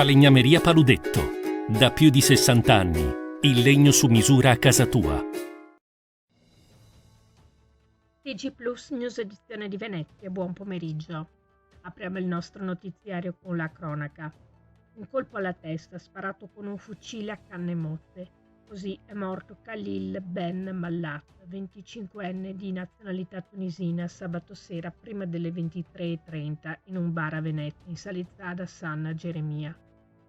Falegnameria Paludetto. Da più di 60 anni. Il legno su misura a casa tua. TG Plus News edizione di Venezia, buon pomeriggio. Apriamo il nostro notiziario con la cronaca. Un colpo alla testa sparato con un fucile a canne motte. Così è morto Khalil Ben Mallat, 25enne di nazionalità tunisina, sabato sera prima delle 23:30 in un bar a Venezia, in Salizzada San Geremia.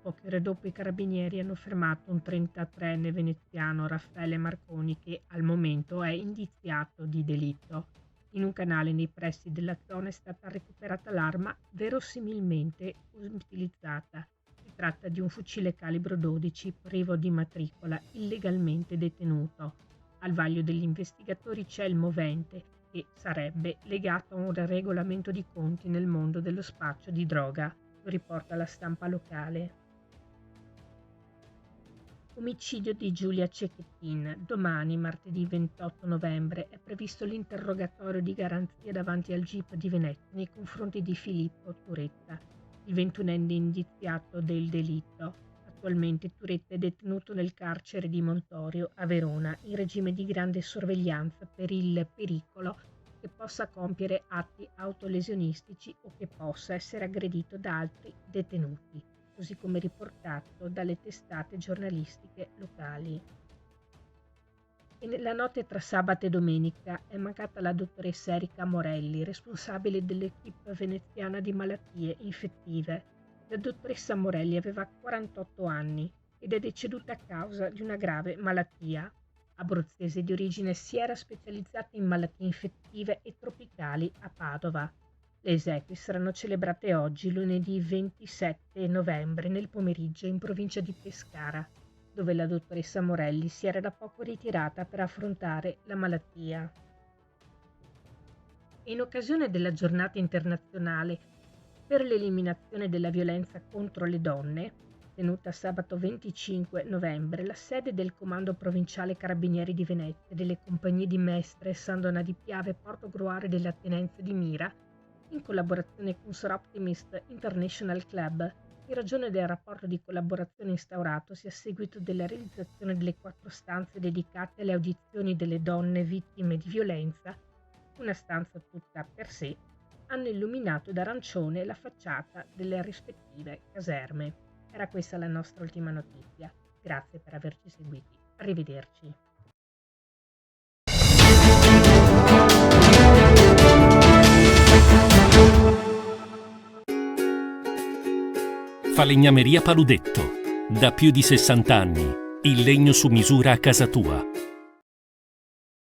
Poche ore dopo i carabinieri hanno fermato un 33enne veneziano, Raffaele Marconi, che al momento è indiziato di delitto. In un canale nei pressi della zona è stata recuperata l'arma verosimilmente utilizzata. Si tratta di un fucile calibro 12 privo di matricola, illegalmente detenuto. Al vaglio degli investigatori c'è il movente, che sarebbe legato a un regolamento di conti nel mondo dello spaccio di droga, lo riporta la stampa locale. Omicidio di Giulia Cecchettin. Domani, martedì 28 novembre, è previsto l'interrogatorio di garanzia davanti al GIP di Venezia nei confronti di Filippo Turetta, il 21enne indiziato del delitto. Attualmente Turetta è detenuto nel carcere di Montorio a Verona in regime di grande sorveglianza per il pericolo che possa compiere atti autolesionistici o che possa essere aggredito da altri detenuti, così come riportato dalle testate giornalistiche locali. E nella notte tra sabato e domenica è mancata la dottoressa Erika Morelli, responsabile dell'equipe veneziana di malattie infettive. La dottoressa Morelli aveva 48 anni ed è deceduta a causa di una grave malattia. Abruzzese di origine, si era specializzata in malattie infettive e tropicali a Padova. Le esequie saranno celebrate oggi, lunedì 27 novembre, nel pomeriggio in provincia di Pescara, dove la dottoressa Morelli si era da poco ritirata per affrontare la malattia. In occasione della giornata internazionale per l'eliminazione della violenza contro le donne, tenuta sabato 25 novembre, la sede del Comando Provinciale Carabinieri di Venezia e delle compagnie di Mestre, San Donà di Piave e Portogruaro della Tenenza di Mira, in collaborazione con Sor Optimist International Club, in ragione del rapporto di collaborazione instauratosi a seguito della realizzazione delle 4 stanze dedicate alle audizioni delle donne vittime di violenza, una stanza tutta per sé, hanno illuminato d'arancione la facciata delle rispettive caserme. Era questa la nostra ultima notizia. Grazie per averci seguiti. Arrivederci. Falegnameria Paludetto. Da più di 60 anni. Il legno su misura a casa tua.